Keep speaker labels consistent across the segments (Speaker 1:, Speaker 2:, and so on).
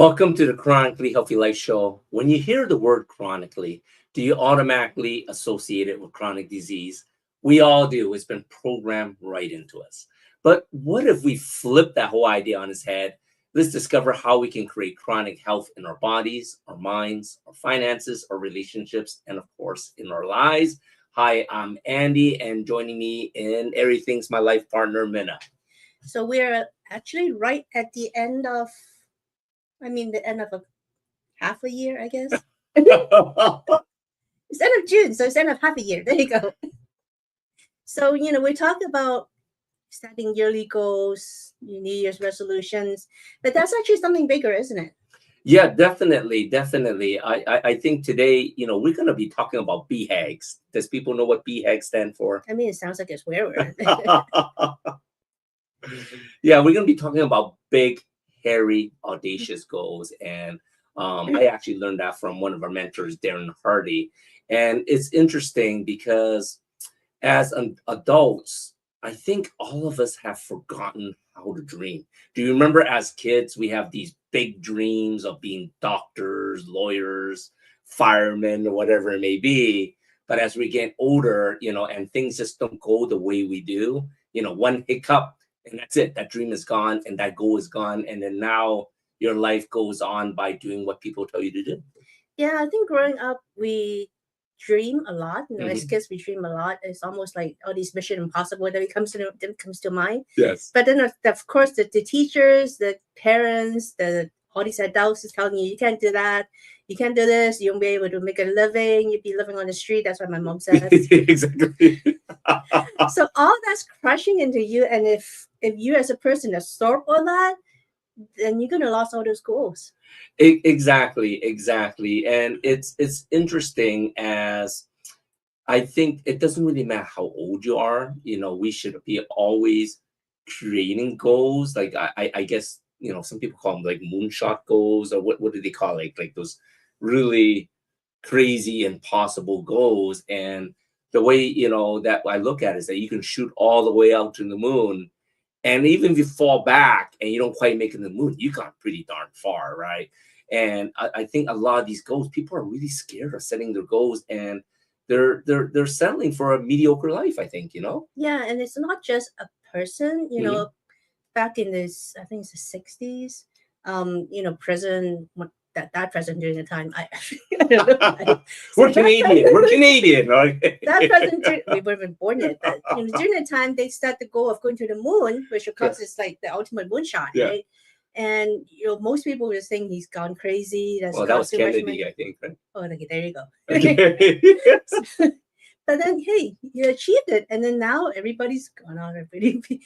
Speaker 1: Welcome to the Chronically Healthy Life Show. When you hear the word chronically, do you automatically associate it with chronic disease? We all do. It's been programmed right into us. But what if we flip that whole idea on its head? Let's discover how we can create chronic health in our bodies, our minds, our finances, our relationships, and of course, in our lives. Hi, I'm Andy, and joining me in everything's my life partner, Minna.
Speaker 2: So we're actually right at the end of, the end of a half a year, I guess. It's end of June, so it's end of half a year. There you go. So, we talk about setting yearly goals, New Year's resolutions, but that's actually something bigger, isn't it?
Speaker 1: Yeah, definitely. I think today, we're going to be talking about BHAGs. Does people know what BHAGs stand for?
Speaker 2: It sounds like a swear word.
Speaker 1: Yeah, we're going to be talking about big, hairy, audacious goals. And I actually learned that from one of our mentors, Darren Hardy. And it's interesting because as adults, I think all of us have forgotten how to dream. Do you remember as kids, we have these big dreams of being doctors, lawyers, firemen, or whatever it may be. But as we get older, and things just don't go the way we do, one hiccup and that's it. That dream is gone and that goal is gone. And then now your life goes on by doing what people tell you to do.
Speaker 2: Yeah, I think growing up, we dream a lot. As
Speaker 1: Mhm.
Speaker 2: kids, we dream a lot. It's almost like all these Mission Impossible that comes to mind.
Speaker 1: Yes.
Speaker 2: But then, of course, the teachers, the parents, all these adults is telling you can't do that, you can't do this, you won't be able to make a living, you'll be living on the street. That's what my mom says.
Speaker 1: Exactly.
Speaker 2: So all that's crushing into you, and if you as a person absorb all that, then you're gonna lose all those goals.
Speaker 1: Exactly. And it's interesting as I think it doesn't really matter how old you are. We should be always creating goals. Like I guess, some people call them like moonshot goals, or what do they call it? Like those really crazy impossible goals. And the way, that I look at it is that you can shoot all the way out to the moon. And even if you fall back and you don't quite make it to the moon, you got pretty darn far, right? And I think a lot of these goals, people are really scared of setting their goals, and they're settling for a mediocre life, I think.
Speaker 2: Yeah, and it's not just a person.
Speaker 1: Mhm.
Speaker 2: Back in this, I think it's the 60s. President that president during the time, I don't know. So
Speaker 1: We're Canadian. We're Canadian, right?
Speaker 2: That president, we weren't born yet, but during the time they set the goal of going to the moon, which of course is like the ultimate moonshot,
Speaker 1: Yeah.
Speaker 2: right? And most people were saying he's gone crazy. That's
Speaker 1: Well, that
Speaker 2: got
Speaker 1: was
Speaker 2: too much
Speaker 1: Kennedy,
Speaker 2: money.
Speaker 1: I think, right?
Speaker 2: Oh, okay, there you go.
Speaker 1: Okay.
Speaker 2: But then, hey, you achieved it, and then now everybody's gone on.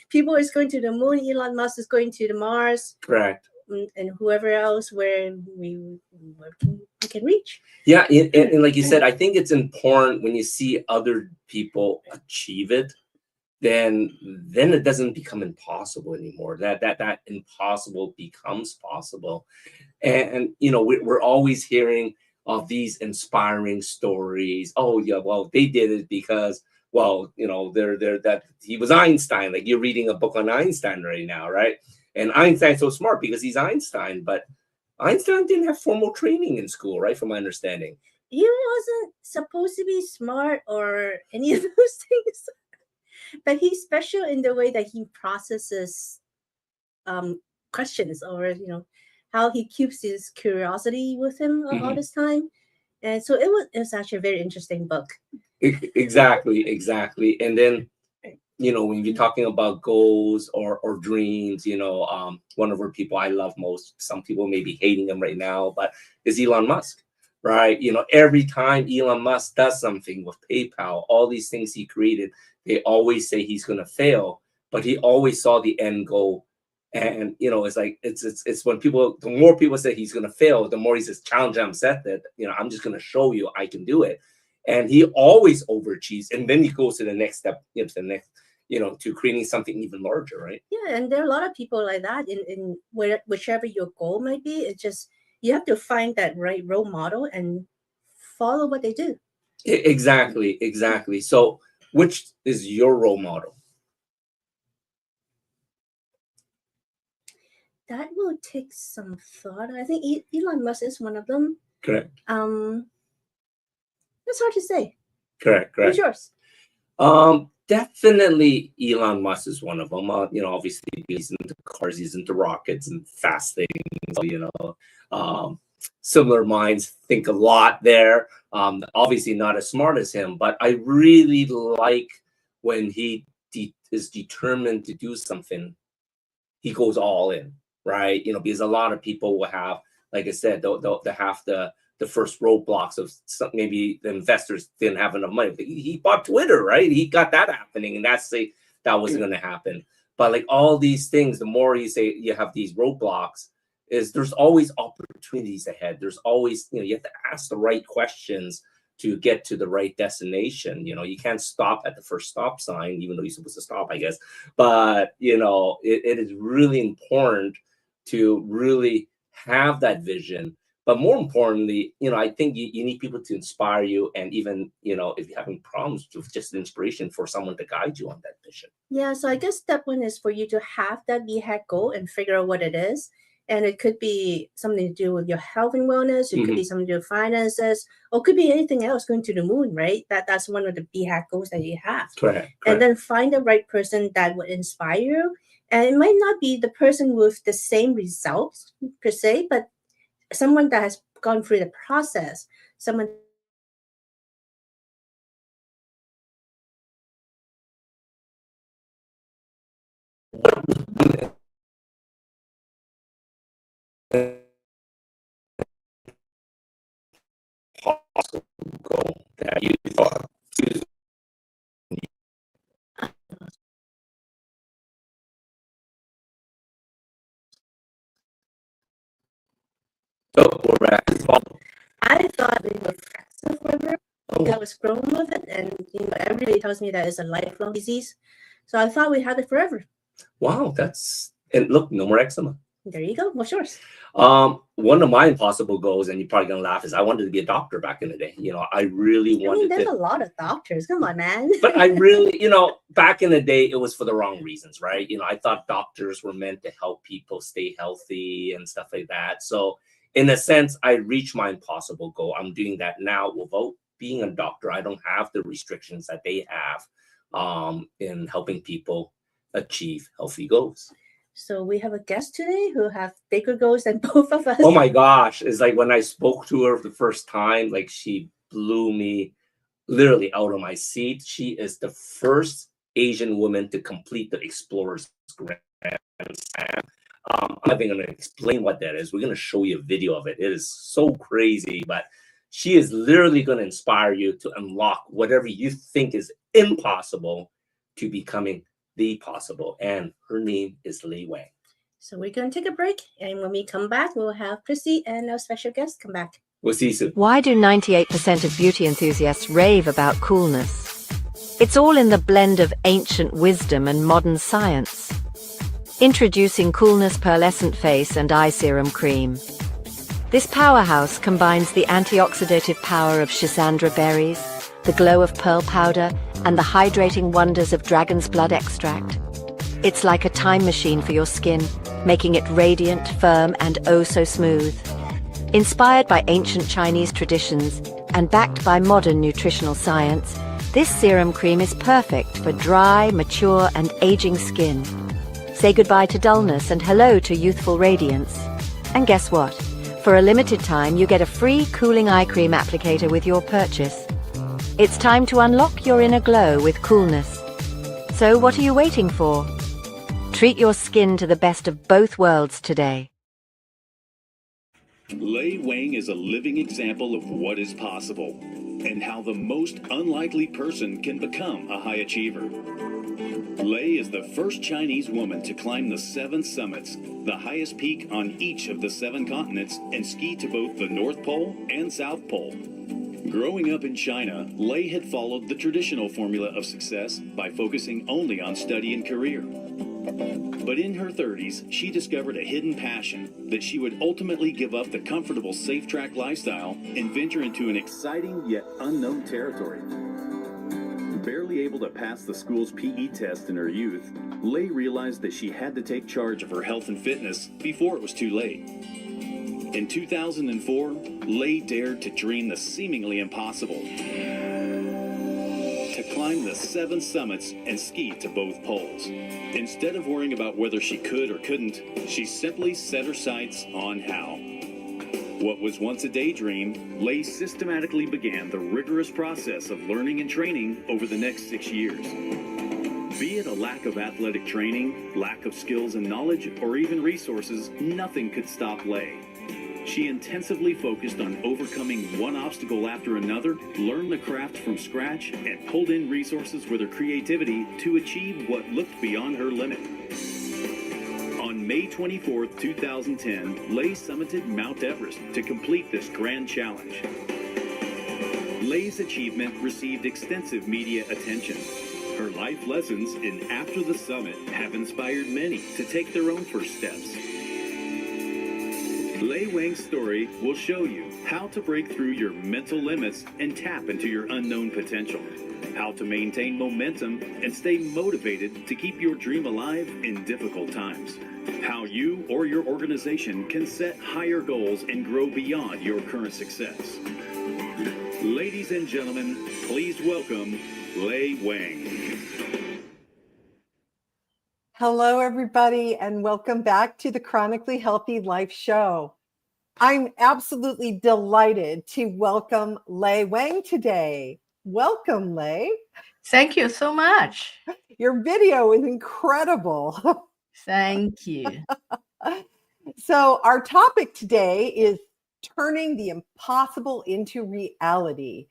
Speaker 2: People is going to the moon. Elon Musk is going to the Mars,
Speaker 1: Correct.
Speaker 2: and whoever else where we can reach.
Speaker 1: Yeah, and like you said, I think it's important when you see other people achieve it, then it doesn't become impossible anymore. That impossible becomes possible. And we're always hearing of these inspiring stories. Oh yeah, well they did it because, well, they're that he was Einstein. Like you're reading a book on Einstein right now, right? And Einstein's so smart because he's Einstein, but Einstein didn't have formal training in school, right? From my understanding.
Speaker 2: He wasn't supposed to be smart or any of those things, but he's special in the way that he processes questions, or how he keeps his curiosity with him all
Speaker 1: Mhm.
Speaker 2: this time. And so it was actually a very interesting book.
Speaker 1: Exactly. And then when you're talking about goals or dreams, one of the people I love most, some people may be hating him right now, but is Elon Musk, right? Every time Elon Musk does something with PayPal, all these things he created, they always say he's going to fail, but he always saw the end goal. And it's like it's when the more people say he's going to fail, the more he says challenge him, set that I'm just going to show you I can do it. And he always overachieves, and then he goes to the next step, to the next, to creating something even larger, right?
Speaker 2: Yeah, and there are a lot of people like that in whichever your goal might be. It's just you have to find that right role model and follow what they do.
Speaker 1: Exactly. So, which is your role model?
Speaker 2: that will take some thought. I think Elon Musk is one of them.
Speaker 1: Correct.
Speaker 2: It's hard to say.
Speaker 1: Correct.
Speaker 2: Who's yours?
Speaker 1: Definitely Elon Musk is one of them. Obviously he's into cars, he's into rockets and fast things. Similar minds think a lot there. Obviously not as smart as him, but I really like when he is determined to do something, he goes all in, right? Because a lot of people will have, like I said, they'll have the first roadblocks of maybe the investors didn't have enough money. He bought Twitter, right? He got that happening, and that wasn't going to happen. But like all these things, the more you say you have these roadblocks, there's always opportunities ahead. There's always, you have to ask the right questions to get to the right destination. You can't stop at the first stop sign, even though you're supposed to stop, I guess. But, it is really important to really have that vision. But more importantly, I think you need people to inspire you. And even, if you're having problems, just inspiration for someone to guide you on that vision.
Speaker 2: Yeah, so I guess step one is for you to have that BHAG goal and figure out what it is. And it could be something to do with your health and wellness. It could be something to do with finances, or it could be anything else, going to the moon, right? That's one of the BHAG goals that you have.
Speaker 1: Correct.
Speaker 2: And then find the right person that would inspire you. And it might not be the person with the same results per se, but someone that has gone through the process, someone
Speaker 1: possible goal that you thought. So we're back.
Speaker 2: I thought we were friends forever. I was grown with it, and everybody tells me that it's a lifelong disease. So I thought we had it forever.
Speaker 1: Wow, and look, no more eczema.
Speaker 2: There you go. What's yours?
Speaker 1: One of my impossible goals, and you're probably gonna laugh, is I wanted to be a doctor back in the day. I really wanted
Speaker 2: there's a lot of doctors. Come on, man.
Speaker 1: But I really, back in the day, it was for the wrong reasons, right? I thought doctors were meant to help people stay healthy and stuff like that. So in a sense, I reached my impossible goal. I'm doing that now without being a doctor. I don't have the restrictions that they have in helping people achieve healthy goals.
Speaker 2: So we have a guest today who have bigger goals than both of us.
Speaker 1: Oh my gosh. It's like when I spoke to her the first time, like she blew me literally out of my seat. She is the first Asian woman to complete the Explorer's Grand Slam. I'm not even going to explain what that is. We're going to show you a video of it. It is so crazy, but she is literally going to inspire you to unlock whatever you think is impossible to becoming the possible. And her name is Lei Wang.
Speaker 2: So we're going to take a break. And when we come back, we'll have Chrissy and our special guest come back.
Speaker 1: We'll see you soon.
Speaker 3: Why do 98% of beauty enthusiasts rave about coolness? It's all in the blend of ancient wisdom and modern science. Introducing Coolness Pearlescent Face and Eye Serum Cream. This powerhouse combines the antioxidative power of schisandra berries, the glow of pearl powder, and the hydrating wonders of dragon's blood extract. It's like a time machine for your skin, making it radiant, firm, and oh so smooth. Inspired by ancient Chinese traditions and backed by modern nutritional science, this serum cream is perfect for dry, mature, and aging skin. Say goodbye to dullness and hello to youthful radiance. And guess what? For a limited time, you get a free cooling eye cream applicator with your purchase. It's time to unlock your inner glow with coolness. So what are you waiting for? Treat your skin to the best of both worlds today.
Speaker 4: Lei Wang is a living example of what is possible and how the most unlikely person can become a high achiever. Lei is the first Chinese woman to climb the 7 summits, the highest peak on each of the 7 continents, and ski to both the North Pole and South Pole. Growing up in China, Lei had followed the traditional formula of success by focusing only on study and career. But in her 30s, she discovered a hidden passion that she would ultimately give up the comfortable safe track lifestyle and venture into an exciting yet unknown territory. Barely Barely able to pass the school's PE test in her youth, Lei realized that she had to take charge of her health and fitness before it was too late. In 2004, Lei dared to dream the seemingly impossible. To climb the 7 summits and ski to both poles. Instead of worrying about whether she could or couldn't, she simply set her sights on how. What was once a daydream, Lei systematically began the rigorous process of learning and training over the next 6 years. Be it a lack of athletic training, lack of skills and knowledge, or even resources, nothing could stop Lei. She intensively focused on overcoming one obstacle after another, learned the craft from scratch, and pulled in resources with her creativity to achieve what looked beyond her limit. On May 24, 2010, Lei summited Mount Everest to complete this grand challenge. Lei's achievement received extensive media attention. Her life lessons in After the Summit have inspired many to take their own first steps. Lei Wang's story will show you how to break through your mental limits and tap into your unknown potential. How to maintain momentum and stay motivated to keep your dream alive in difficult times. How you or your organization can set higher goals and grow beyond your current success. Ladies and gentlemen, please welcome Lei Wang.
Speaker 5: Hello, everybody, and welcome back to the Chronically Healthy Life Show. I'm absolutely delighted to welcome Lei Wang today. Welcome, Lei.
Speaker 6: Thank you so much.
Speaker 5: Your video is incredible.
Speaker 6: Thank you.
Speaker 5: So our topic today is turning the impossible into reality.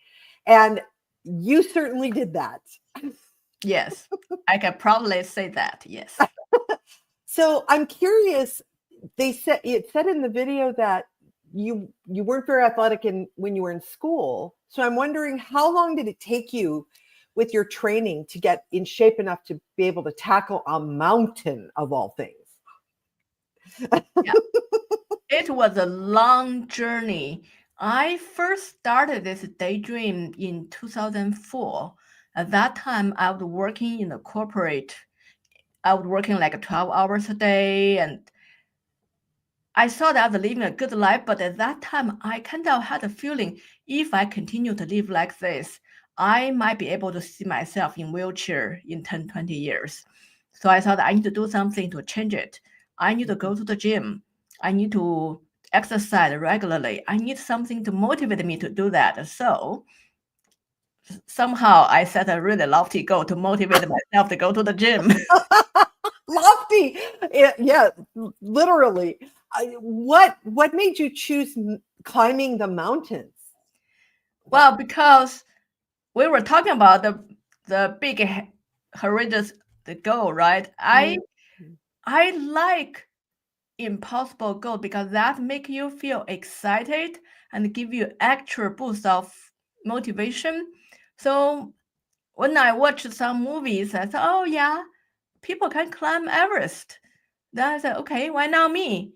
Speaker 5: And you certainly did that.
Speaker 6: Yes, I can probably say that. Yes.
Speaker 5: So I'm curious, it said in the video that you weren't very athletic when you were in school. So I'm wondering, how long did it take you with your training to get in shape enough to be able to tackle a mountain of all things?
Speaker 6: Yeah. It was a long journey. I first started this daydream in 2004. At that time, I was working in a corporate. I was working like 12 hours a day, and I thought I was living a good life. But at that time, I kind of had a feeling if I continue to live like this, I might be able to see myself in wheelchair in 10, 20 years. So I thought I need to do something to change it. I need to go to the gym. I need to exercise regularly. I need something to motivate me to do that. So somehow I set a really lofty goal to motivate myself to go to the gym.
Speaker 5: Lofty. Yeah, literally. What made you choose climbing the mountains?
Speaker 6: Well, because we were talking about the big horrendous goal, right? I like impossible goal because that make you feel excited and give you extra boost of motivation. So when I watched some movies, I thought, oh yeah, people can climb Everest. Then I said, okay, why not me?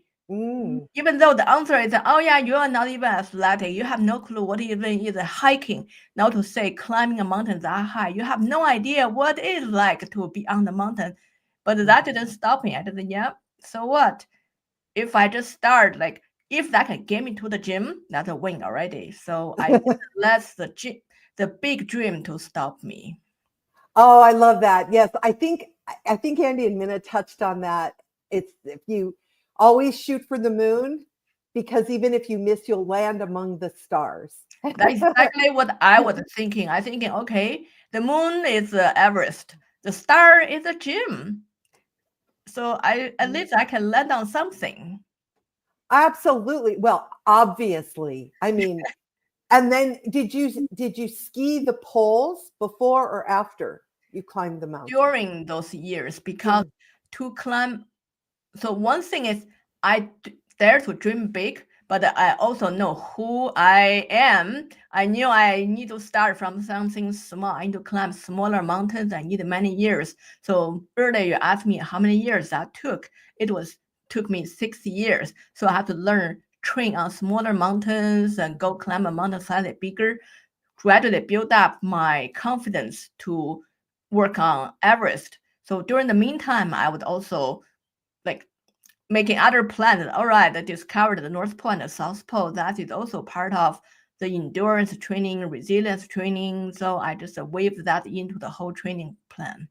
Speaker 6: Even though the answer is, oh yeah, you are not even athletic. You have no clue what even is hiking. Not to say climbing a mountain that high. You have no idea what it is like to be on the mountain. But that didn't stop me. I said, yeah, so what? If I just start, like, if that can get me to the gym, that's a win already. So I didn't let the big dream to stop me.
Speaker 5: Oh, I love that. Yes, I think Andy and Minna touched on that. It's if you always shoot for the moon, because even if you miss, you'll land among the stars.
Speaker 6: That's exactly what I was thinking. I thinking, okay, the moon is Everest, the star is a gym. So at least I can land on something.
Speaker 5: Absolutely. Well, obviously. I mean, and then did you ski the poles before or after you climbed the mountain?
Speaker 6: During those years, because to climb. So one thing is I dare to dream big, but I also know who I am. I knew I need to start from something small. I need to climb smaller mountains. I need many years. So earlier you asked me how many years that took. It took me 6 years. So I have to train on smaller mountains and go climb a mountain slightly bigger, gradually build up my confidence to work on Everest. So during the meantime, I would also like making other plans. All right, I discovered the North Pole and the South Pole. That is also part of the endurance training, resilience training. So I just weaved that into the whole training plan.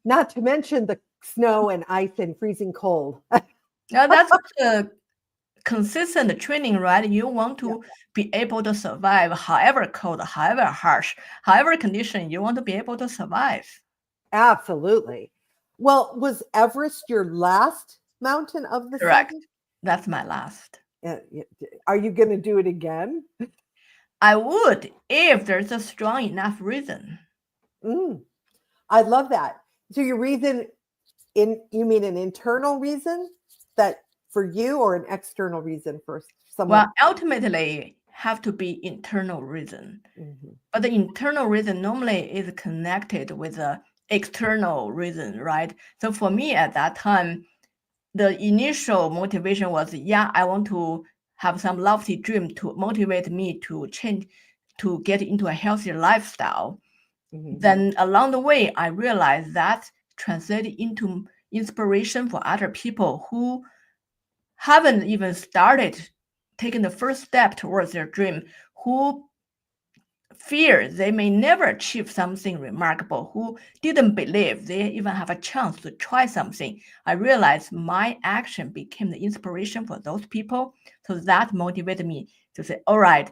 Speaker 5: Not to mention the snow and ice and freezing cold.
Speaker 6: Now that's a consistent training, right? You want to be able to survive however cold, however harsh, however condition, you want to be able to survive.
Speaker 5: Absolutely. Well, was Everest your last mountain of the
Speaker 6: Correct.
Speaker 5: 7?
Speaker 6: That's my last.
Speaker 5: Are you going to do it again?
Speaker 6: I would if there's a strong enough reason.
Speaker 5: I love that. So your reason, you mean an internal reason that for you, or an external reason for someone?
Speaker 6: Well, ultimately have to be internal reason. But the internal reason normally is connected with the external reason, right? So for me at that time, the initial motivation was, I want to have some lofty dream to motivate me to change, to get into a healthier lifestyle. Then along the way, I realized that translated into inspiration for other people who haven't even started taking the first step towards their dream, who fear they may never achieve something remarkable, who didn't believe they even have a chance to try something. I realized my action became the inspiration for those people. So that motivated me to say, all right,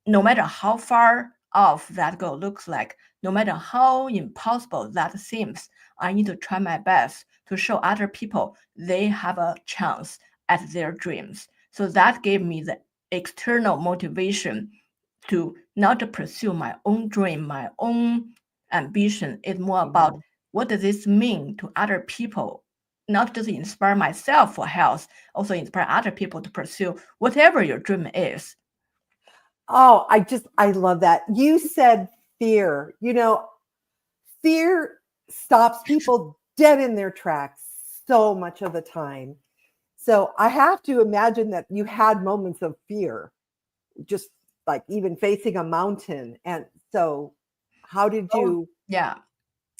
Speaker 6: no matter how far off that goal looks like, no matter how impossible that seems, I need to try my best to show other people they have a chance at their dreams. So that gave me the external motivation to not to pursue my own dream, my own ambition. It's more about what does this mean to other people, not just inspire myself for health, also inspire other people to pursue whatever your dream is.
Speaker 5: Oh, I love that. You said fear. Fear stops people dead in their tracks so much of the time. So I have to imagine that you had moments of fear, just like even facing a mountain. And so how did you?
Speaker 6: Yeah,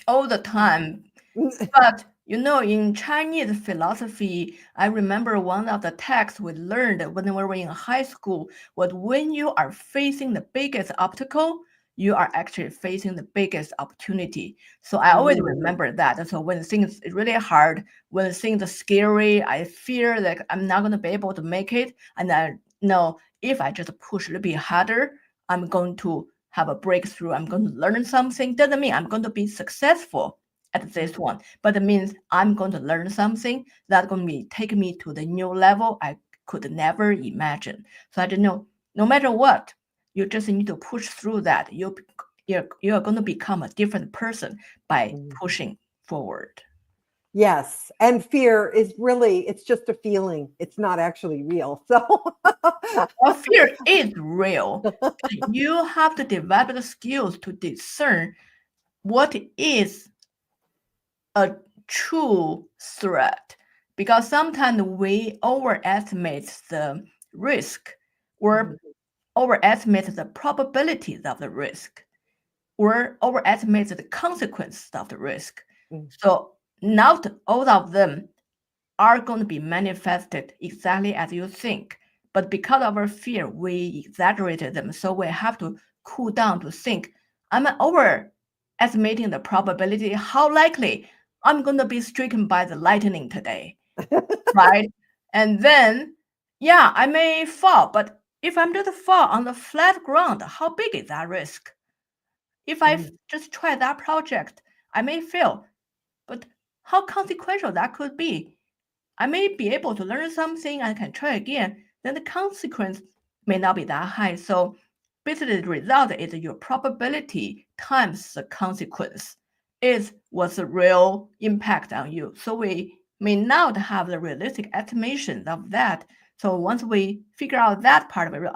Speaker 6: all the time. But in Chinese philosophy, I remember one of the texts we learned when we were in high school was when you are facing the biggest obstacle, you are actually facing the biggest opportunity. So I always remember that. So when things is really hard, when things are scary, I fear that I'm not going to be able to make it. And I know if I just push a little bit harder, I'm going to have a breakthrough. I'm going to learn something. Doesn't mean I'm going to be successful at this one, but it means I'm going to learn something that's going to take me to the new level I could never imagine. So I don't know, no matter what, you just need to push through that. You're going to become a different person by pushing forward.
Speaker 5: Yes. And fear is really, it's just a feeling. It's not actually real. So
Speaker 6: well, fear is real. You have to develop the skills to discern what is a true threat, because sometimes we overestimate the risk or overestimate the probabilities of the risk or overestimate the consequences of the risk. So not all of them are going to be manifested exactly as you think, but because of our fear, we exaggerated them. So we have to cool down to think, I'm overestimating the probability, how likely I'm going to be stricken by the lightning today, right? And then, I may fall, but if I'm just fall on the flat ground, how big is that risk? If I just try that project, I may fail, but how consequential that could be. I may be able to learn something and can try again, then the consequence may not be that high. So basically the result is your probability times the consequence is what's the real impact on you. So we may not have the realistic estimation of that. So once we figure out that part of it,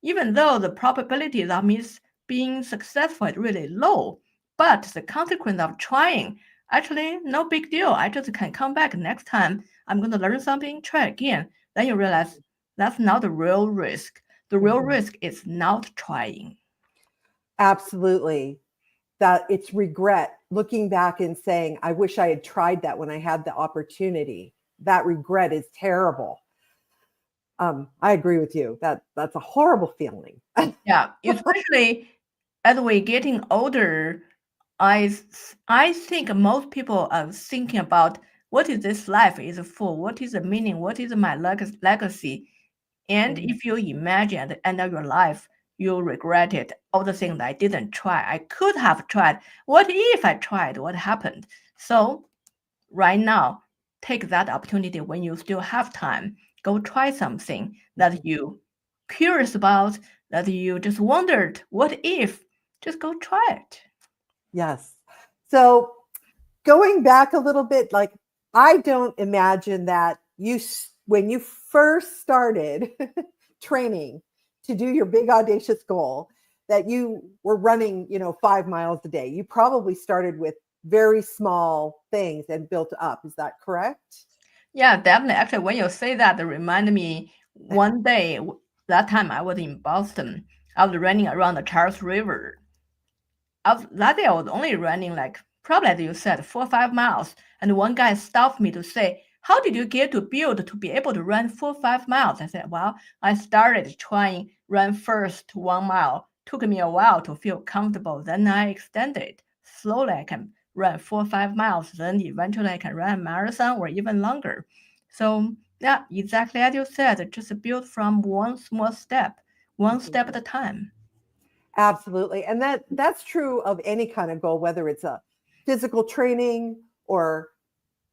Speaker 6: even though the probability of me being successful is really low, but the consequence of trying, actually no big deal. I just can come back next time. I'm going to learn something, try again. Then you realize that's not the real risk. The real risk is not trying.
Speaker 5: Absolutely. That it's regret looking back and saying, I wish I had tried that when I had the opportunity. That regret is terrible. I agree with you. That's a horrible feeling.
Speaker 6: Yeah, especially as we're getting older, I think most people are thinking about what is this life is for, what is the meaning, what is my legacy. And if you imagine at the end of your life, you regret it, all the things I didn't try, I could have tried. What if I tried? What happened? So right now, take that opportunity when you still have time. Go try something that you curious about, that you just wondered, what if? Just go try it.
Speaker 5: Yes. So going back a little bit, like, I don't imagine that when you first started training to do your big audacious goal, that you were running, 5 miles a day. You probably started with very small things and built up. Is that correct?
Speaker 6: Yeah, definitely. Actually, when you say that, it reminded me one day, that time I was in Boston. I was running around the Charles River. That day I was only running like, probably as you said, 4 or 5 miles. And one guy stopped me to say, how did you get to build to be able to run 4 or 5 miles? I said, well, I started trying run first 1 mile. Took me a while to feel comfortable. Then I extended. Slowly I can run 4 or 5 miles. Then eventually I can run a marathon or even longer. So yeah, exactly as you said, just build from one small step, one step at a time.
Speaker 5: Absolutely. And that's true of any kind of goal, whether it's a physical training or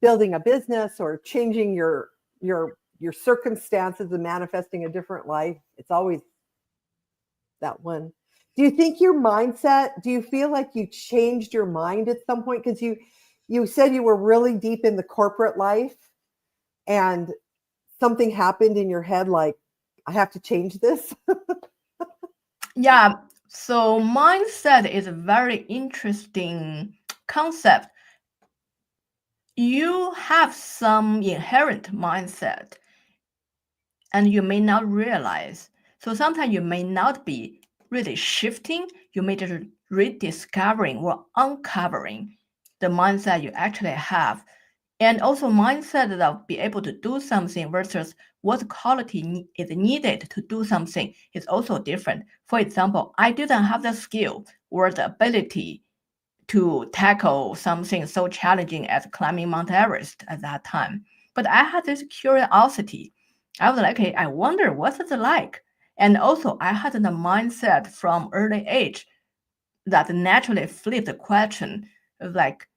Speaker 5: building a business or changing your circumstances and manifesting a different life. It's always that one. Do you think your mindset, do you feel like you changed your mind at some point? Because you said you were really deep in the corporate life and something happened in your head, like, I have to change this.
Speaker 6: Yeah, so mindset is a very interesting concept. You have some inherent mindset and you may not realize. So sometimes you may not be really shifting, you may just rediscovering or uncovering the mindset you actually have. And also mindset that be able to do something versus what quality is needed to do something is also different. For example, I didn't have the skill or the ability to tackle something so challenging as climbing Mount Everest at that time. But I had this curiosity. I was like, okay, I wonder what it's like. And also I had the mindset from early age that naturally flipped the question of like,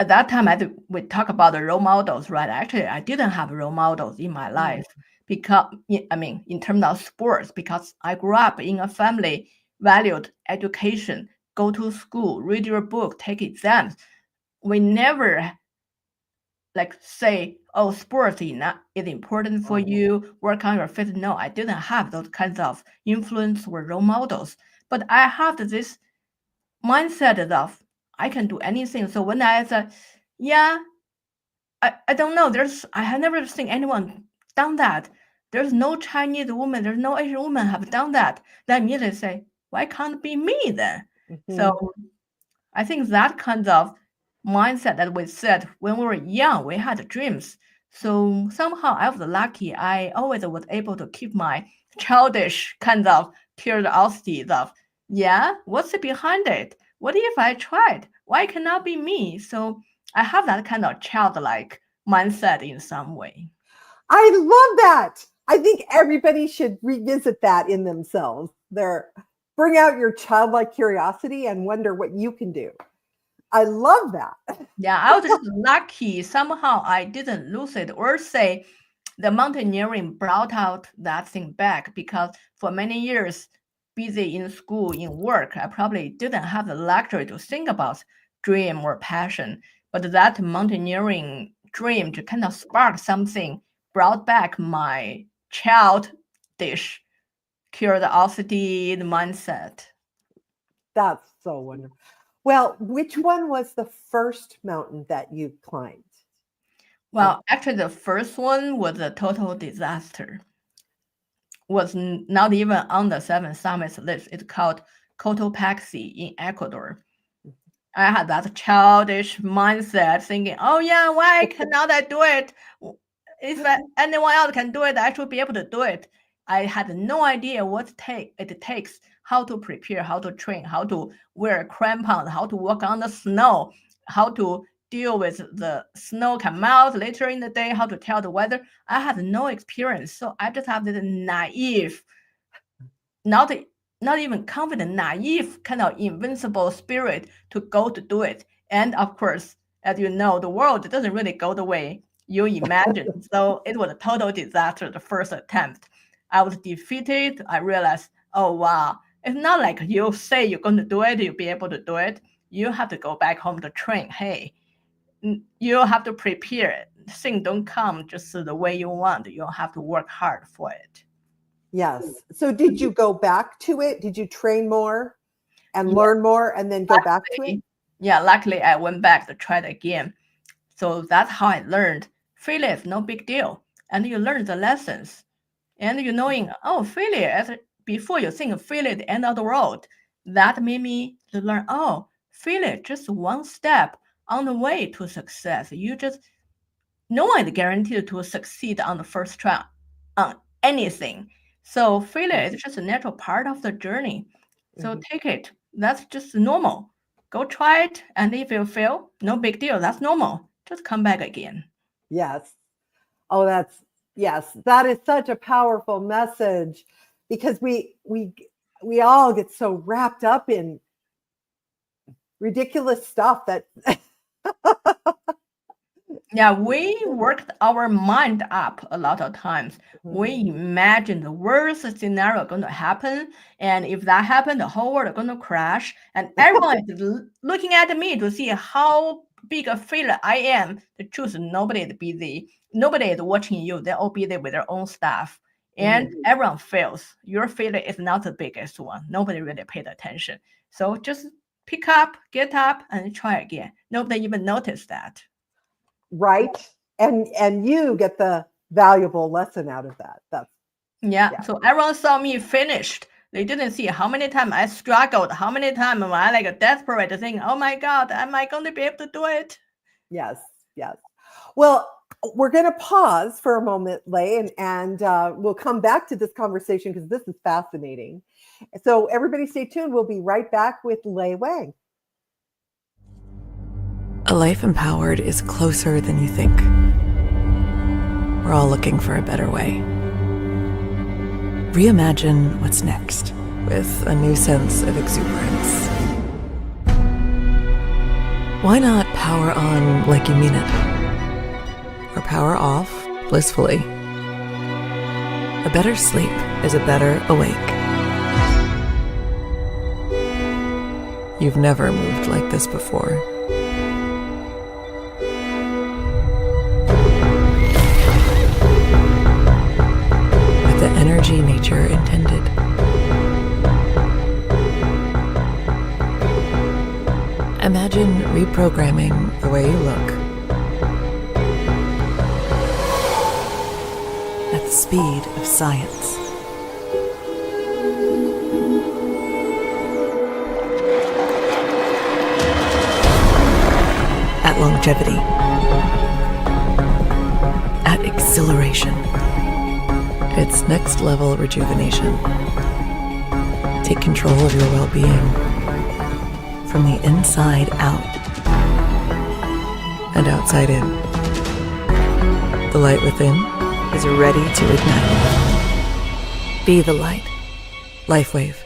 Speaker 6: at that time, we talk about the role models, right? Actually, I didn't have role models in my life because, in terms of sports, because I grew up in a family valued education, go to school, read your book, take exams. We never like say, oh, sports is important for you, work on your fitness. No, I didn't have those kinds of influence or role models. But I have this mindset of I can do anything. So when I said, yeah, I don't know. I have never seen anyone done that. There's no Chinese woman, there's no Asian woman have done that. Then immediately say, why can't it be me then? So I think that kind of mindset that we said when we were young, we had dreams. So somehow I was lucky. I always was able to keep my childish kind of curiosity of, yeah, what's behind it? What if I tried? Why cannot be me? So I have that kind of childlike mindset in some way.
Speaker 5: I love that. I think everybody should revisit that in themselves. Bring out your childlike curiosity and wonder what you can do. I love that.
Speaker 6: Yeah, I was just lucky. Somehow I didn't lose it or say the mountaineering brought out that thing back because for many years, busy in school, in work, I probably didn't have the luxury to think about dream or passion. But that mountaineering dream to kind of spark something, brought back my childish curiosity, the mindset.
Speaker 5: That's so wonderful. Well, which one was the first mountain that you climbed?
Speaker 6: Well, actually, the first one was a total disaster. Was not even on the seven summits list. It's called Cotopaxi in Ecuador. I had that childish mindset thinking, oh yeah, why cannot I do it? If anyone else can do it, I should be able to do it. I had no idea what it takes, how to prepare, how to train, how to wear crampons, how to walk on the snow, how to deal with the snow come out later in the day, how to tell the weather. I had no experience. So I just have this naive, not even confident, naive kind of invincible spirit to go to do it. And of course, as you know, the world doesn't really go the way you imagine. So it was a total disaster the first attempt. I was defeated. I realized, oh wow, it's not like you say you're going to do it, you'll be able to do it. You have to go back home to train. Hey, you have to prepare. Things don't come just the way you want. You have to work hard for it.
Speaker 5: Yes. So did you go back to it? Did you train more and learn more and then go back to it?
Speaker 6: Yeah, luckily I went back to try it again. So that's how I learned. Failure is no big deal. And you learn the lessons. And you knowing, oh, failure, before you think of failure at the end of the world, that made me to learn, oh, failure just one step on the way to success. No one is guaranteed to succeed on the first try on anything. So failure is just a natural part of the journey. So take it. That's just normal. Go try it. And if you fail, no big deal. That's normal. Just come back again.
Speaker 5: Yes. Oh, that is such a powerful message, because we all get so wrapped up in ridiculous stuff that
Speaker 6: yeah, we worked our mind up a lot of times. We imagine the worst scenario going to happen, and if that happened, the whole world is going to crash, and everyone is looking at me to see how big a failure I am. The truth is, nobody is busy. Nobody is watching you. They're all busy with their own stuff, and everyone fails. Your failure is not the biggest one. Nobody really paid attention. So just pick up, get up, and try again. Nobody even noticed that.
Speaker 5: Right. And you get the valuable lesson out of that.
Speaker 6: Yeah. So everyone saw me finished. They didn't see how many times I struggled, how many times I like desperate thinking, oh my God, am I going to be able to do it?
Speaker 5: Yes. Well, we're going to pause for a moment, Lei, and we'll come back to this conversation because this is fascinating. So everybody stay tuned. We'll be right back with Lei Wang.
Speaker 7: A life empowered is closer than you think. We're all looking for a better way. Reimagine what's next with a new sense of exuberance. Why not power on like you mean it? Or power off blissfully? A better sleep is a better awake. You've never moved like this before. Energy nature intended. Imagine reprogramming the way you look at the speed of science. At longevity. At exhilaration. It's next level rejuvenation. Take control of your well-being from the inside out and outside in. The light within is ready to ignite. Be the light. LifeWave.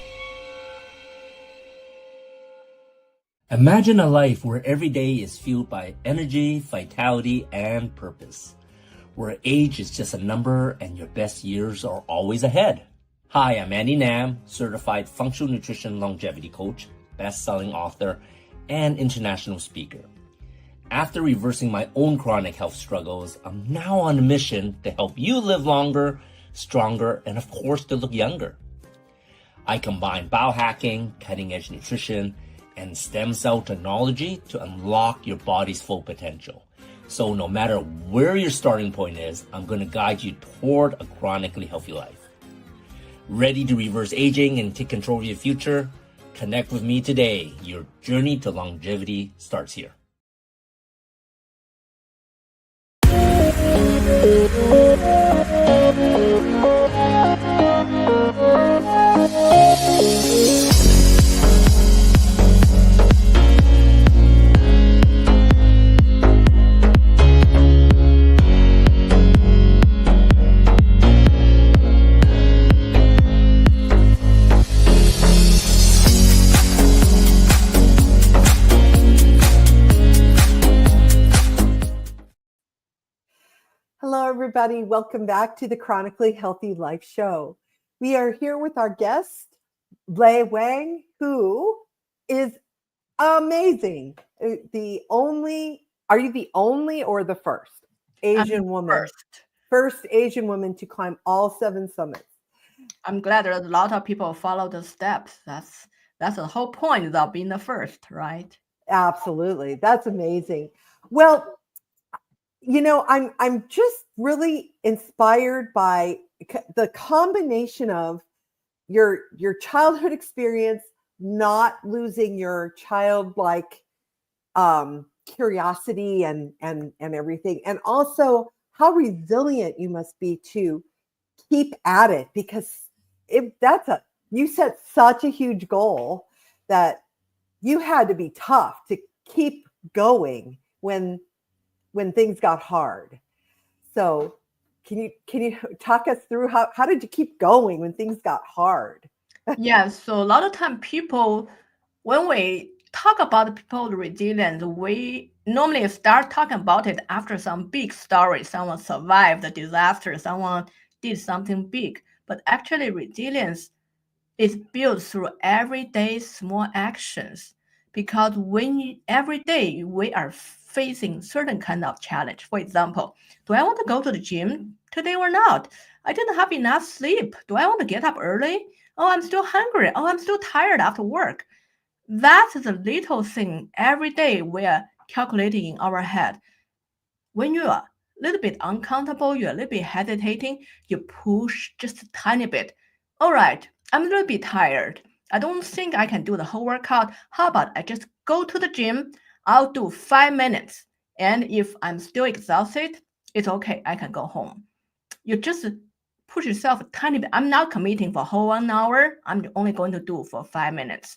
Speaker 1: Imagine a life where every day is fueled by energy, vitality, and purpose. Where age is just a number and your best years are always ahead. Hi, I'm Andy Nam, certified functional nutrition longevity coach, best-selling author, and international speaker. After reversing my own chronic health struggles, I'm now on a mission to help you live longer, stronger, and of course to look younger. I combine biohacking, cutting-edge nutrition, and stem cell technology to unlock your body's full potential. So no matter where your starting point is, I'm going to guide you toward a chronically healthy life. Ready to reverse aging and take control of your future? Connect with me today. Your journey to longevity starts here.
Speaker 5: Hello, everybody. Welcome back to the Chronically Healthy Life Show. We are here with our guest, Lei Wang, who is amazing. Are you the only or the first Asian woman? First Asian woman to climb all 7 summits.
Speaker 6: I'm glad that a lot of people follow the steps. That's the whole point of being the first, right?
Speaker 5: Absolutely. That's amazing. Well, I'm just really inspired by the combination of your childhood experience, not losing your childlike curiosity and everything, and also how resilient you must be to keep at it, because you set such a huge goal that you had to be tough to keep going when things got hard. So can you talk us through how did you keep going when things got hard?
Speaker 6: Yeah, so a lot of time people, when we talk about people's resilience, we normally start talking about it after some big story. Someone survived the disaster, someone did something big. But actually resilience is built through everyday small actions, because every day we are facing certain kind of challenge. For example, do I want to go to the gym today or not? I didn't have enough sleep. Do I want to get up early? Oh, I'm still hungry. Oh, I'm still tired after work. That's the little thing every day we are calculating in our head. When you are a little bit uncomfortable, you're a little bit hesitating, you push just a tiny bit. All right, I'm a little bit tired. I don't think I can do the whole workout. How about I just go to the gym? I'll do 5 minutes. And if I'm still exhausted, it's okay. I can go home. You just push yourself a tiny bit. I'm not committing for a whole 1 hour. I'm only going to do for 5 minutes.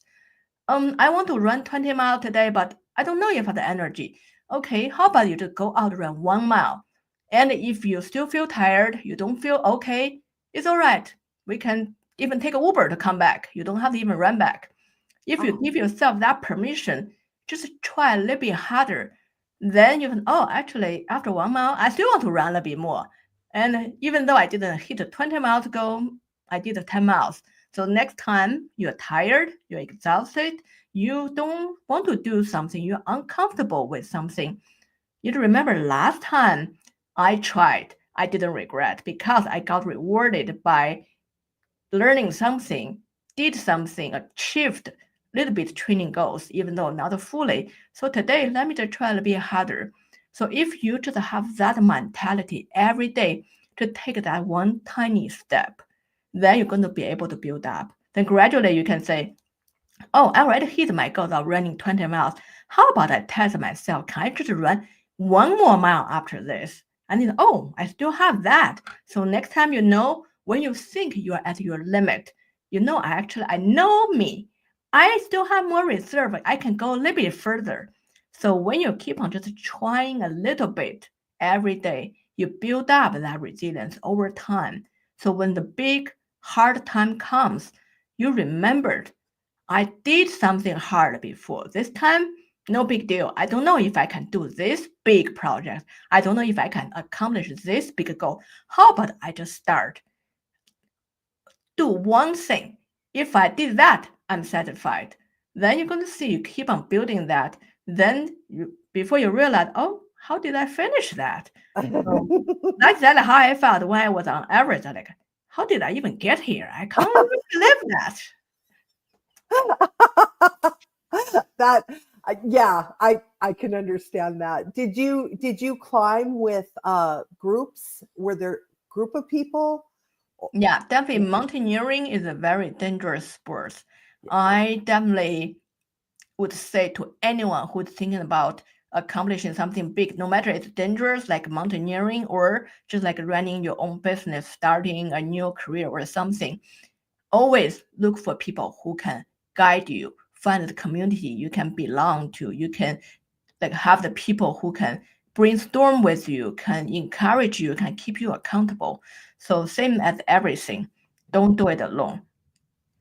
Speaker 6: I want to run 20 miles today, but I don't know if I have the energy. Okay, how about you just go out run 1 mile? And if you still feel tired, you don't feel okay, it's all right. We can even take an Uber to come back. You don't have to even run back. If you give yourself that permission, just try a little bit harder. Then you can, actually, after 1 mile, I still want to run a little bit more. And even though I didn't hit the 20 miles goal, I did the 10 miles. So next time you're tired, you're exhausted, you don't want to do something, you're uncomfortable with something. You remember last time I tried, I didn't regret, because I got rewarded by learning something, did something, achieved a little bit training goals, even though not fully. So today, let me just try a little bit harder. So if you just have that mentality every day to take that one tiny step, then you're going to be able to build up. Then gradually you can say, oh, I already hit my goal of running 20 miles. How about I test myself? Can I just run 1 more mile after this? And then, oh, I still have that. So next time, when you think you are at your limit, I know me. I still have more reserve. I can go a little bit further. So when you keep on just trying a little bit every day, you build up that resilience over time. So when the big hard time comes, you remembered, I did something hard before. This time, no big deal. I don't know if I can do this big project. I don't know if I can accomplish this big goal. How about I just start? Do one thing. If I did that, I'm satisfied. Then you're going to see you keep on building that. Then before you realize, oh, how did I finish that? So that's exactly how I felt when I was on Everest. Like, how did I even get here? I can't even believe that.
Speaker 5: I can understand that. Did you climb with groups? Were there group of people?
Speaker 6: Yeah, definitely mountaineering is a very dangerous sport. I definitely would say to anyone who's thinking about accomplishing something big, no matter it's dangerous like mountaineering or just like running your own business, starting a new career or something, always look for people who can guide you, find the community you can belong to. You can like have the people who can brainstorm with you, can encourage you, can keep you accountable. So same as everything, don't do it alone.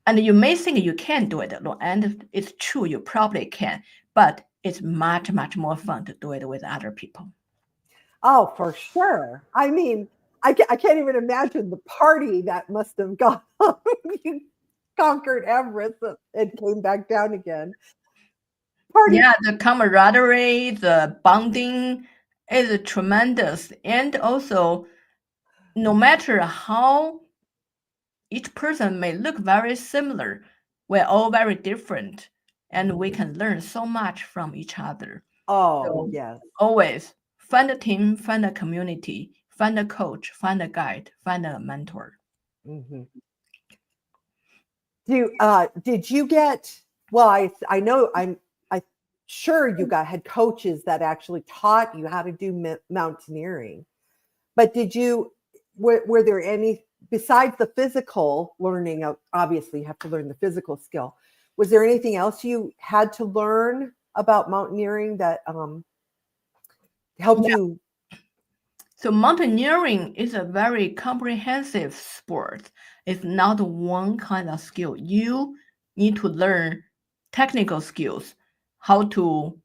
Speaker 6: And you may think you can do it alone, and it's true, you probably can, but it's much, much more fun to do it with other people.
Speaker 5: Oh, for sure. I mean, I can't even imagine the party that must have gone on. You conquered Everest and came back down again. Party.
Speaker 6: Yeah, the camaraderie, the bonding is tremendous. And also, no matter how each person may look very similar, we're all very different, and we can learn so much from each other.
Speaker 5: Oh,
Speaker 6: So
Speaker 5: yes.
Speaker 6: always find a team, find a community, find a coach, find a guide, find a mentor.
Speaker 5: Mm-hmm. Did you get, well, I know I'm sure you had coaches that actually taught you how to do mountaineering, but were there any, besides the physical learning of, obviously you have to learn the physical skill, was there anything else you had to learn about mountaineering that helped you?
Speaker 6: So mountaineering is a very comprehensive sport. It's not one kind of skill. You need to learn technical skills, how to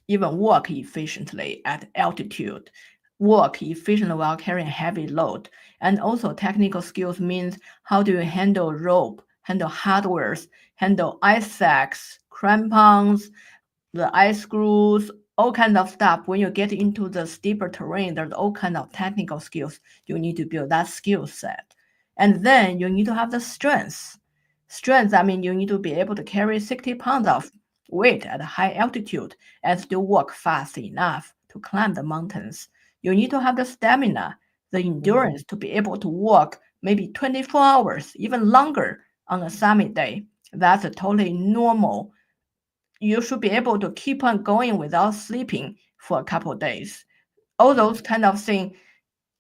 Speaker 6: even walk efficiently at altitude, walk efficiently while carrying heavy load. And also technical skills means how do you handle rope, handle hardwares, handle ice sacks, crampons, the ice screws, all kinds of stuff. When you get into the steeper terrain, there's all kinds of technical skills. You need to build that skill set. And then you need to have the strength. Strength, I mean, you need to be able to carry 60 pounds of weight at a high altitude and still walk fast enough to climb the mountains. You need to have the stamina, the endurance to be able to walk maybe 24 hours, even longer on a summit day. That's a totally normal. You should be able to keep on going without sleeping for a couple of days. All those kind of things,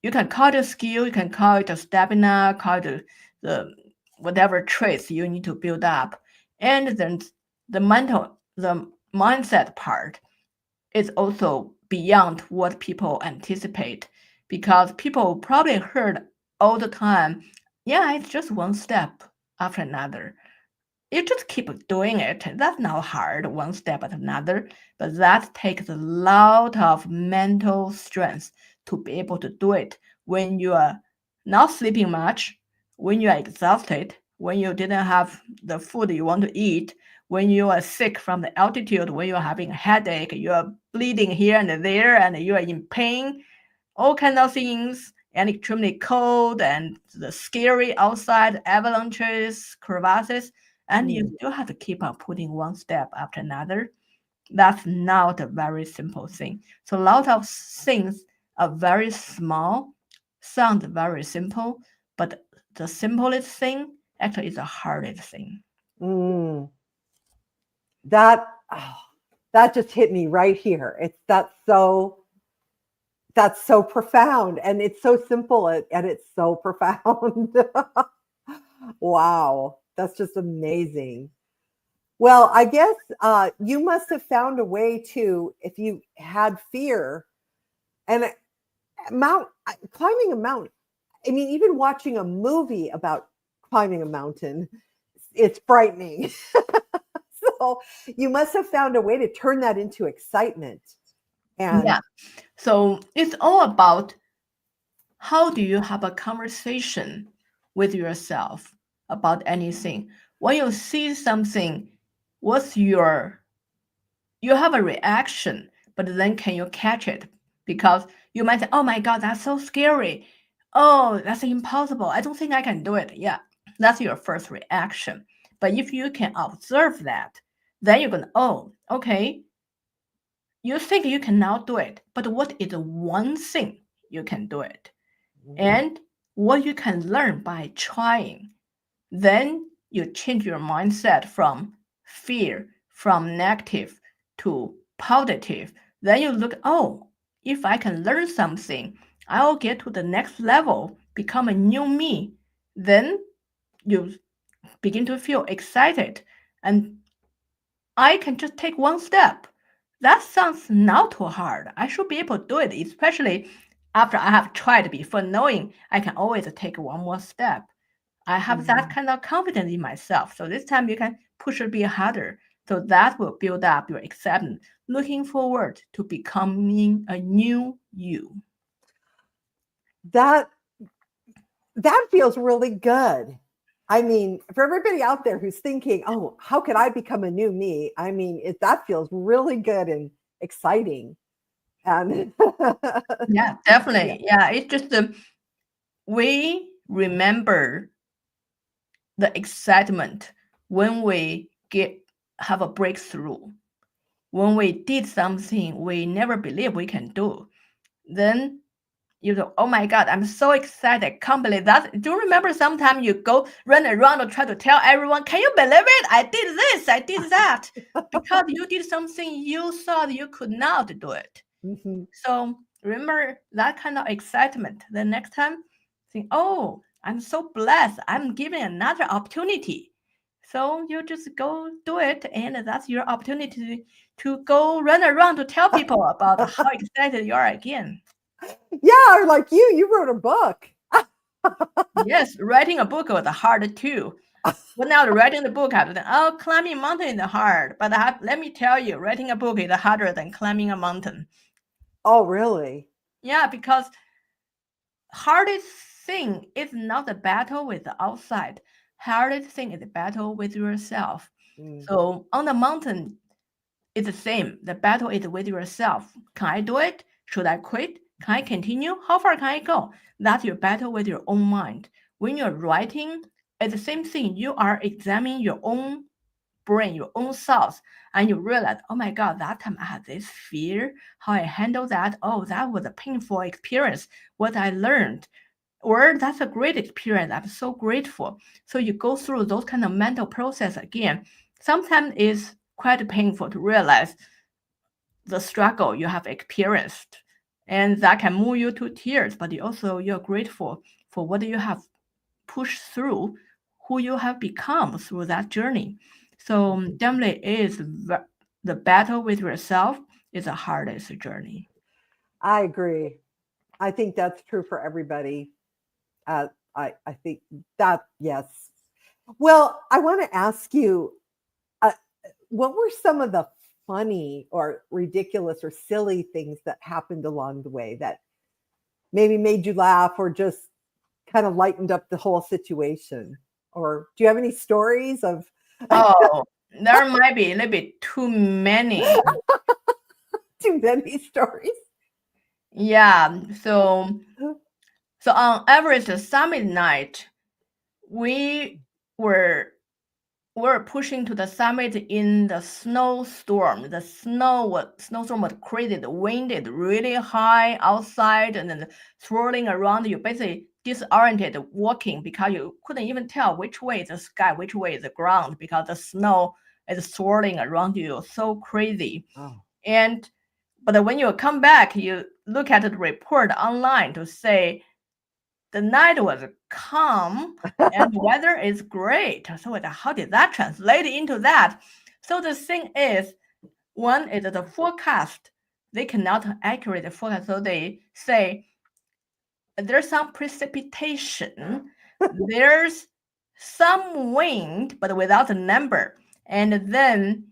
Speaker 6: you can call it a skill, you can call it a stamina, call it the whatever traits you need to build up. And then the mindset part is also beyond what people anticipate, because people probably heard all the time, yeah, it's just one step after another. You just keep doing it. That's not hard, one step at another, but that takes a lot of mental strength to be able to do it when you are not sleeping much, when you are exhausted, when you didn't have the food you want to eat, when you are sick from the altitude, when you are having a headache, you are bleeding here and there, and you are in pain, all kinds of things, and extremely cold and the scary outside avalanches, crevasses, and you still have to keep on putting one step after another. That's not a very simple thing. So a lot of things are very small, sound very simple, but the simplest thing actually is the hardest thing.
Speaker 5: That just hit me right here. That's so profound, and it's so simple, and it's so profound. Wow, that's just amazing. Well, I guess you must have found a way to, if you had fear and climbing a mountain. I mean, even watching a movie about climbing a mountain, it's frightening. So you must have found a way to turn that into excitement. And
Speaker 6: yeah. So it's all about how do you have a conversation with yourself about anything. When you see something, you have a reaction, but then can you catch it? Because you might say, oh my God, that's so scary. Oh, that's impossible. I don't think I can do it. Yeah, that's your first reaction. But if you can observe that, then you're going to, oh, okay, you think you can now do it, but what is the one thing you can do it? And what you can learn by trying. Then you change your mindset from fear, from negative to positive. Then you look, oh, if I can learn something, I'll get to the next level, become a new me. Then you begin to feel excited, and I can just take one step. That sounds not too hard. I should be able to do it, especially after I have tried before, knowing I can always take one more step. I have that kind of confidence in myself. So this time you can push a bit harder. So that will build up your excitement, looking forward to becoming a new you.
Speaker 5: That feels really good. I mean, for everybody out there who's thinking, oh, how could I become a new me? I mean, that feels really good and exciting. And
Speaker 6: yeah, definitely. Yeah, it's just we remember the excitement when we have a breakthrough, when we did something we never believed we can do. Then you go, oh my God, I'm so excited. Can't believe that. Do you remember sometime you go run around and try to tell everyone, can you believe it? I did this, I did that. Because you did something you thought you could not do it. So remember that kind of excitement. The next time, think, oh, I'm so blessed. I'm given another opportunity. So you just go do it. And that's your opportunity to go run around to tell people about how excited you are again.
Speaker 5: Yeah, or like you wrote a book.
Speaker 6: Yes, writing a book was hard too. But now writing the book, I think, oh, climbing a mountain is hard. But let me tell you, writing a book is harder than climbing a mountain.
Speaker 5: Oh, really?
Speaker 6: Yeah, because hardest thing is not the battle with the outside. Hardest thing is the battle with yourself. So on the mountain, it's the same. The battle is with yourself. Can I do it? Should I quit? Can I continue? How far can I go? That's your battle with your own mind. When you're writing, it's the same thing. You are examining your own brain, your own thoughts, and you realize, oh my God, that time I had this fear, how I handled that. Oh, that was a painful experience. What I learned, or that's a great experience. I'm so grateful. So you go through those kind of mental process again. Sometimes it's quite painful to realize the struggle you have experienced, and that can move you to tears. But you're grateful for what you have pushed through, who you have become through that journey. So definitely is the battle with yourself is the hardest journey.
Speaker 5: I agree. I think that's true for everybody. I think that, yes. Well, I want to ask you, what were some of the funny or ridiculous or silly things that happened along the way that maybe made you laugh or just kind of lightened up the whole situation? Or do you have any stories of?
Speaker 6: Oh, there might be a little bit too many.
Speaker 5: Too many stories.
Speaker 6: Yeah. So on Everest summit night, we were pushing to the summit in the snowstorm. The snowstorm was crazy. The wind is really high outside and then swirling around you. Basically disoriented walking because you couldn't even tell which way is the sky, which way is the ground because the snow is swirling around you. So crazy.
Speaker 5: Oh.
Speaker 6: But when you come back, you look at the report online to say the night was calm and the weather is great. So how did that translate into that? So the thing is, one is the forecast. They cannot accurately forecast. So they say there's some precipitation, there's some wind, but without a number. And then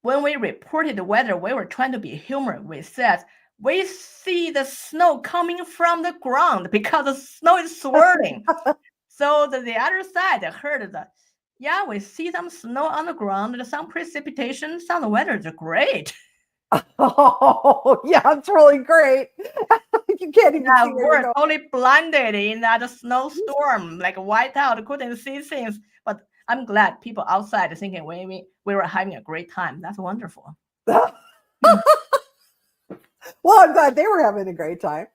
Speaker 6: when we reported the weather, we were trying to be humorous. We said, we see the snow coming from the ground because the snow is swirling. So the other side heard that, yeah, we see some snow on the ground and some precipitation. Some of the weather is great.
Speaker 5: Oh, yeah, it's really great. You can't even see where
Speaker 6: we're totally blinded in that snowstorm, like white out, couldn't see things. But I'm glad people outside thinking we were having a great time. That's wonderful.
Speaker 5: Well, I'm glad they were having a great time.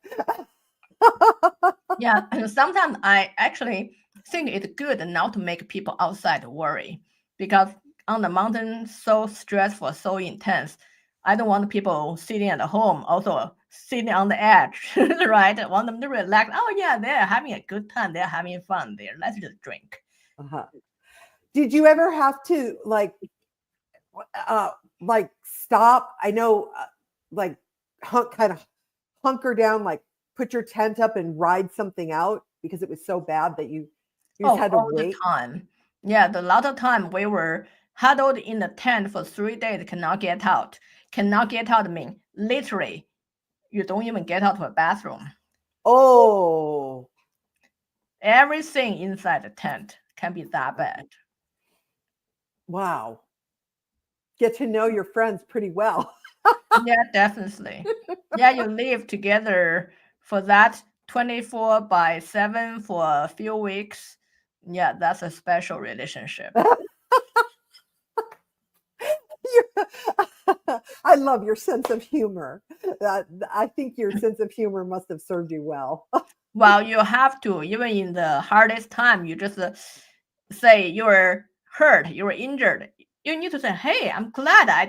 Speaker 6: Yeah, and sometimes I actually think it's good not to make people outside worry, because on the mountain, so stressful, so intense. I don't want people sitting at home also sitting on the edge, right? I want them to relax. Oh yeah, they're having a good time. They're having fun there. Let's just drink.
Speaker 5: Uh-huh. Did you ever have to like stop? I know, like kind of hunker down, like put your tent up and ride something out because it was so bad that you just had to
Speaker 6: all
Speaker 5: wait?
Speaker 6: the time. Yeah, the lot of time we were huddled in the tent for 3 days, cannot get out. Cannot get out mean literally you don't even get out of a bathroom.
Speaker 5: Oh.
Speaker 6: Everything inside the tent can be that bad.
Speaker 5: Wow. Get to know your friends pretty well.
Speaker 6: Yeah, definitely. Yeah, you live together for that 24/7 for a few weeks. Yeah, that's a special relationship.
Speaker 5: I love your sense of humor. I think your sense of humor must have served you well.
Speaker 6: Well, you have to, even in the hardest time, you just say you're hurt, you're injured. You need to say, hey, I'm glad I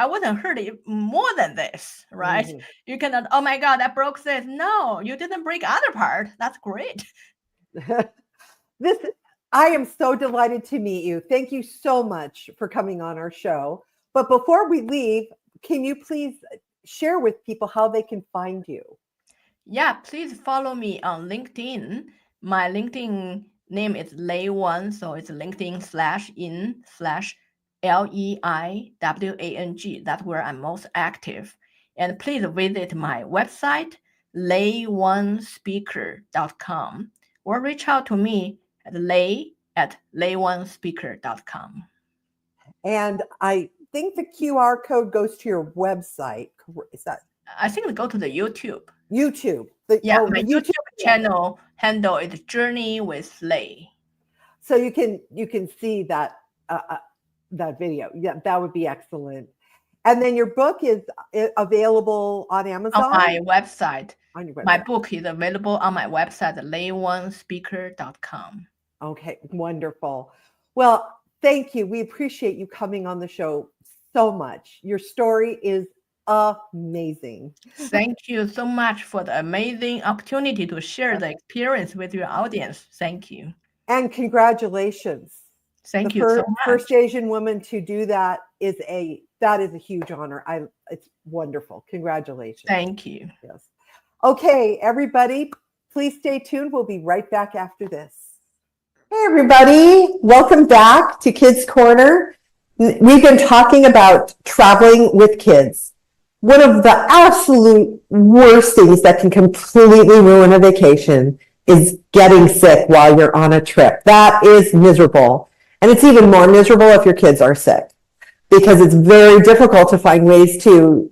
Speaker 6: wasn't hurt more than this, right?
Speaker 5: Mhm.
Speaker 6: You cannot, oh my God, I broke this. No, you didn't break other part. That's great.
Speaker 5: I am so delighted to meet you. Thank you so much for coming on our show. But before we leave, can you please share with people how they can find you?
Speaker 6: Yeah, please follow me on LinkedIn. My LinkedIn name is Lei Wang, so it's LinkedIn/in/LeiWang. That's where I'm most active. And please visit my website, leiwangspeaker.com, or reach out to me at lei@leiwangspeaker.com.
Speaker 5: And I think the QR code goes to your website. Is that?
Speaker 6: I think we go to the YouTube.
Speaker 5: YouTube.
Speaker 6: My YouTube channel handle is Journey with Lei.
Speaker 5: So you can see that that video. Yeah, that would be excellent. And then your book is available on Amazon?
Speaker 6: On my website.
Speaker 5: On your website.
Speaker 6: My book is available on my website, leiwangspeaker.com.
Speaker 5: Okay, wonderful. Well, thank you. We appreciate you coming on the show so much. Your story is amazing.
Speaker 6: Thank you so much for the amazing opportunity to share the experience with your audience. Thank you.
Speaker 5: And congratulations.
Speaker 6: Thank you so much.
Speaker 5: First Asian woman to do that is a huge honor. It's wonderful. Congratulations.
Speaker 6: Thank you.
Speaker 5: Yes. Okay, everybody, please stay tuned. We'll be right back after this. Hey, everybody. Welcome back to Kids Corner. We've been talking about traveling with kids. One of the absolute worst things that can completely ruin a vacation is getting sick while you're on a trip. That is miserable. And it's even more miserable if your kids are sick, because it's very difficult to find ways to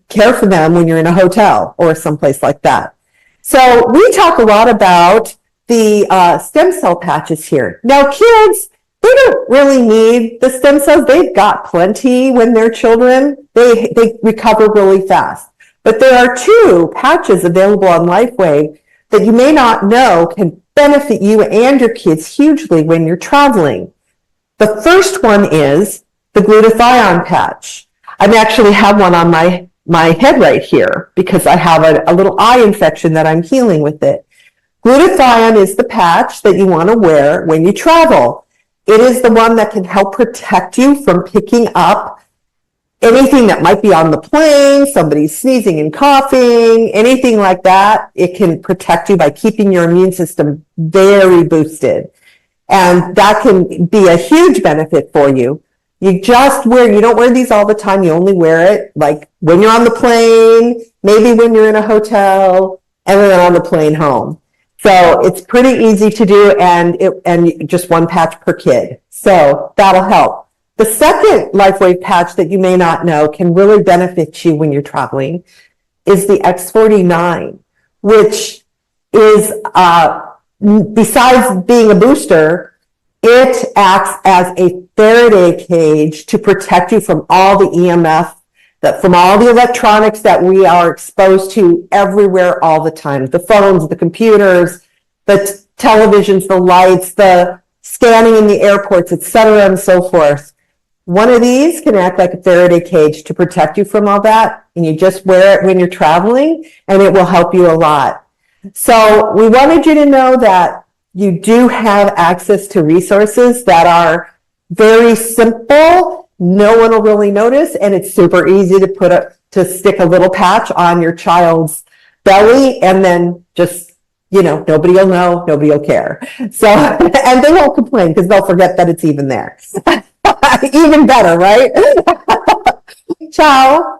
Speaker 5: care for them when you're in a hotel or someplace like that. So we talk a lot about the stem cell patches here. Now, kids, they don't really need the stem cells. They've got plenty when they're children. They recover really fast. But there are 2 patches available on Lifeway that you may not know can benefit you and your kids hugely when you're traveling. The first one is the glutathione patch. I actually have one on my head right here because I have a little eye infection that I'm healing with it. Glutathione is the patch that you want to wear when you travel. It is the one that can help protect you from picking up anything that might be on the plane, somebody sneezing and coughing, anything like that. It can protect you by keeping your immune system very boosted. And that can be a huge benefit for you. You don't wear these all the time. You only wear it like when you're on the plane, maybe when you're in a hotel, and then on the plane home. So it's pretty easy to do, and just 1 patch per kid. So that'll help. The second Lifeway patch that you may not know can really benefit you when you're traveling is the X49, which is, besides being a booster, it acts as a Faraday cage to protect you from all the EMF, from all the electronics that we are exposed to everywhere all the time, the phones, the computers, the televisions, the lights, the scanning in the airports, etc., and so forth. One of these can act like a Faraday cage to protect you from all that, and you just wear it when you're traveling, and it will help you a lot. So we wanted you to know that you do have access to resources that are very simple. No one will really notice, and it's super easy to stick a little patch on your child's belly, and then just, nobody will know, nobody will care. So, and they won't complain because they'll forget that it's even there. Even better, right? Ciao.